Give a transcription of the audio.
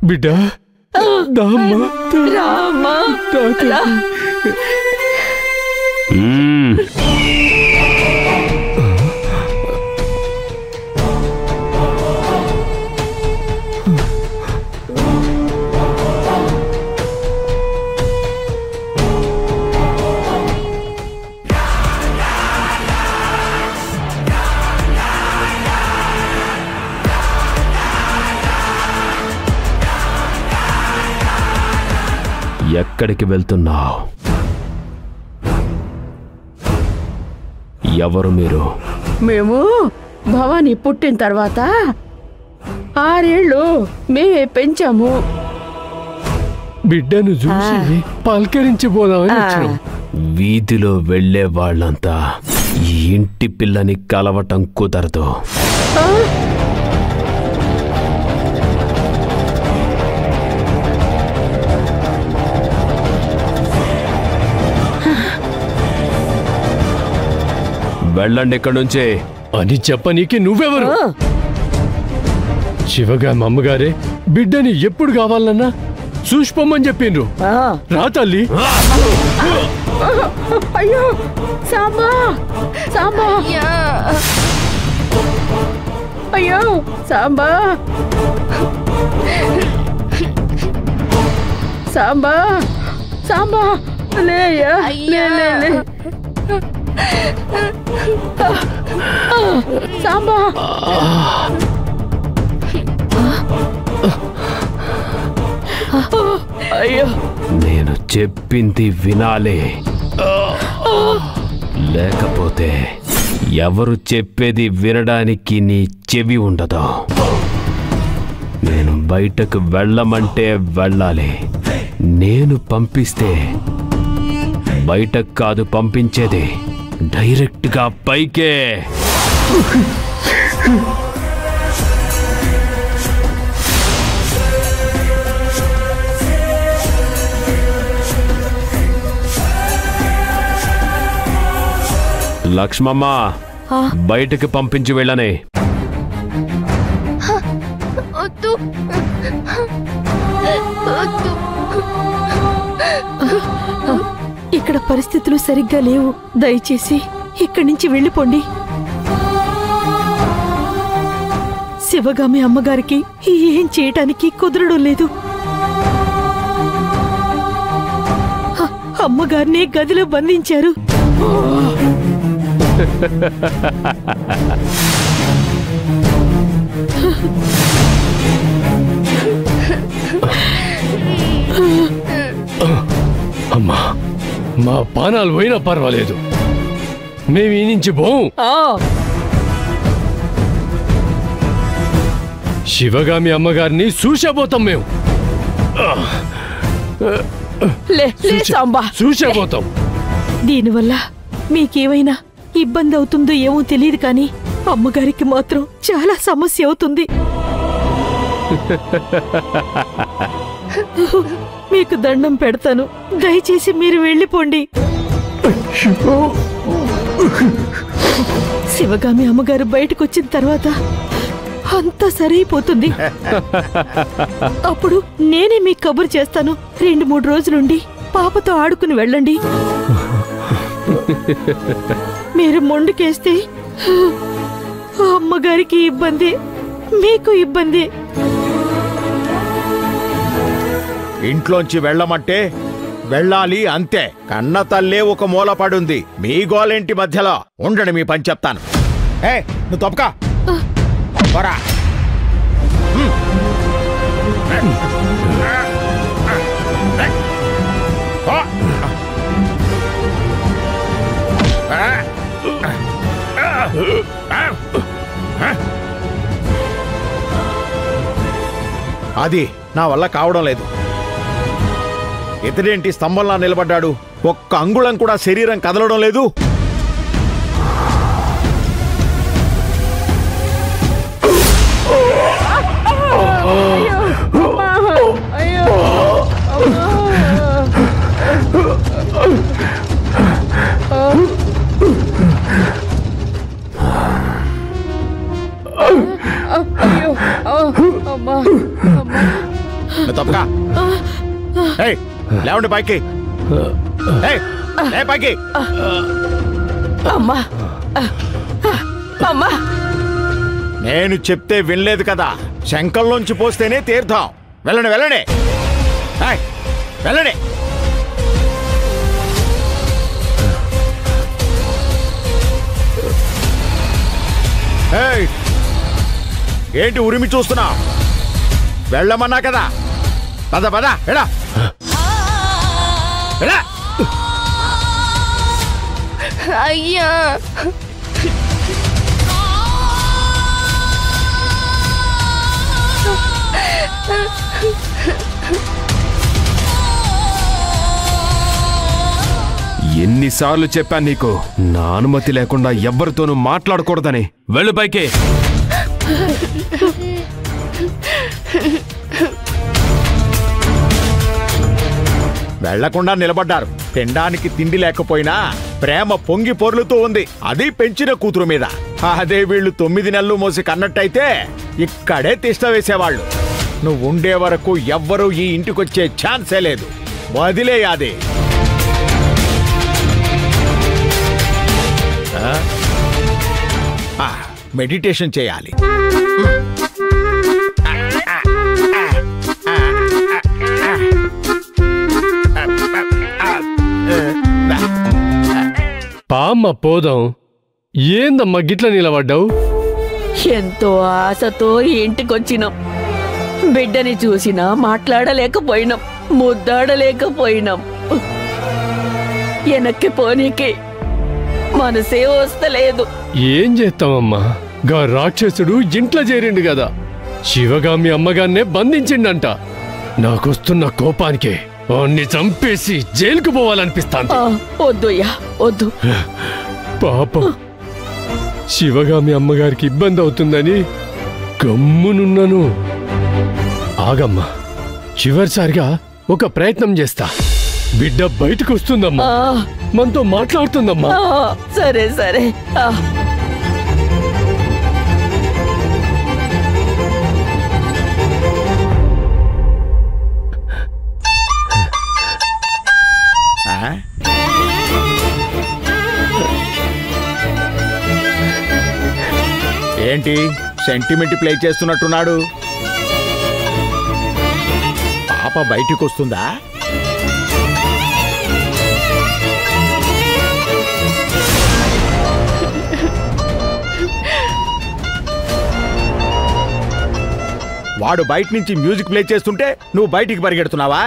బిడ్డ రామా ఎక్కడికి వెళ్తున్నావు? ఎవరు మీరు? మేము భవాని పుట్టిన తర్వాత 6 ఏళ్ళు మేమే పెంచాము. బిడ్డను చూసి పలకరించిపోదామని వచ్చాం. వీధిలో వెళ్లే వాళ్ళంతా ఈ ఇంటి పిల్లని కలవటం కుదరదు. వెళ్ళండి ఇక్కడి నుంచి అని చెప్పనీకి నువ్వెవరు? శివగారి అమ్మగారే బిడ్డని ఎప్పుడు కావాలన్నా చూసిపోమని చెప్పిండ్రు. రా తల్లి. అయ్యో సాంబా సాంబా అయ్యో సాంబా సాంబా సాంబా లేయ్యా లే సాంబా అయ్యో నేను చెప్పింది వినాలి, లేకపోతే ఎవరు చెప్పేది వినడానికి నీ చెవి ఉండదు. నేను బయటకు వెళ్ళమంటే వెళ్ళాలి. నేను పంపిస్తే బయటకు కాదు పంపించేది, డైరెక్ట్గా పైకే. లక్ష్మమ్మ, బయటకు పంపించి వెళ్ళనే. ఇక్కడ పరిస్థితులు సరిగ్గా లేవు. దయచేసి ఇక్కడి నుంచి వెళ్ళిపోండి. శివగామి అమ్మగారికి ఏం చేయటానికి కుదరడం లేదు. అమ్మగారిని గదిలో బంధించారు. అమ్మా, మా పానాలు పోయినా పర్వాలేదు, మేము ఈ నుంచి పోం. శివగామి అమ్మగారిని చూసేపోతాం మేము. చూసేపోతాం. దీనివల్ల మీకేమైనా ఇబ్బంది అవుతుందో ఏమో తెలియదు, కానీ అమ్మగారికి మాత్రం చాలా సమస్య అవుతుంది. మీకు దండం పెడతాను, దయచేసి మీరు వెళ్ళిపోండి. శివగామి అమ్మగారు బయటకు వచ్చిన తర్వాత అంతా సరైపోతుంది. అప్పుడు నేనే మీకు కబురు చేస్తాను. 2-3 రోజులుండి పాపతో ఆడుకుని వెళ్ళండి. మీరు మొండుకేస్తే అమ్మగారికి ఇబ్బంది, మీకు ఇబ్బంది. ఇంట్లోంచి వెళ్ళమంటే వెళ్ళాలి అంతే. కన్న తల్లే ఒక మూల పడుంది. మీ గోలేంటి మధ్యలో ఉండండి, మీ పని చెప్తాను. నువ్వు తప్పకా పోరా. అది నా వల్ల కావడం లేదు. ఇతడేంటి స్తంభంలా నిలబడ్డాడు? ఒక్క అంగుళం కూడా శరీరం కదలడం లేదు. తప్పక లేవండి పైకి. పైకి. అమ్మా అమ్మా, నేను చెప్తే వినలేదు కదా, శంఖంలోంచి పోస్తేనే తీర్థం. వెళ్ళండి వెళ్ళండి వెళ్ళండి. ఏంటి ఉరిమి చూస్తున్నా? వెళ్ళమన్నా కదా, పద పద ఎడా. అయ్యా ఎన్నిసార్లు చెప్పాను నీకు, నా అనుమతి లేకుండా ఎవ్వరితోనూ మాట్లాడకూడదని. వెళ్ళు పైకి. వెళ్లకుండా నిలబడ్డారు. తినడానికి తిండి లేకపోయినా ప్రేమ పొంగి పొర్లుతూ ఉంది, అది పెంచిన కూతురు మీద. అదే వీళ్ళు 9 నెలలు మోసి కన్నట్టయితే ఇక్కడే తిష్ట వేసేవాళ్ళు. నువ్వు ఉండే వరకు ఎవ్వరూ ఈ ఇంటికొచ్చే ఛాన్సే లేదు. వదిలేయాది. మెడిటేషన్ చేయాలి. పామ్మ పోదాం. ఏందమ్మా గిట్ల నిలబడ్డావు? ఎంతో ఆశతో ఇంటికొచ్చినాం. బిడ్డని చూసినా మాట్లాడలేకపోయినాం, ముద్దాడలేకపోయినాం. వెనక్కి పోనీకి మనసే వస్తలేదు. ఏం చేస్తామమ్మా, గా రాక్షసుడు ఇంట్లో చేరిండు కదా, శివగామి అమ్మగాన్నే బంధించిండంట. నాకొస్తున్న కోపానికి అన్ని చంపేసి జైలుకు పోవాలనిపిస్తాంది. వద్దుయ్యా వద్దు. పాపం శివగామి అమ్మగారికి ఇబ్బంది అవుతుందని గమ్మునున్నాను. ఆగమ్మా, చివరిసారిగా ఒక ప్రయత్నం చేస్తా. బిడ్డ బయటకు వస్తుందమ్మా, మనతో మాట్లాడుతుందమ్మా. సరే సరే. ఏంటి సెంటిమెంట్ ప్లే చేస్తున్నట్టున్నాడు? పాప బయటికి వస్తుందా? వాడు బయట నుంచి మ్యూజిక్ ప్లే చేస్తుంటే నువ్వు బయటికి పరిగెడుతున్నావా?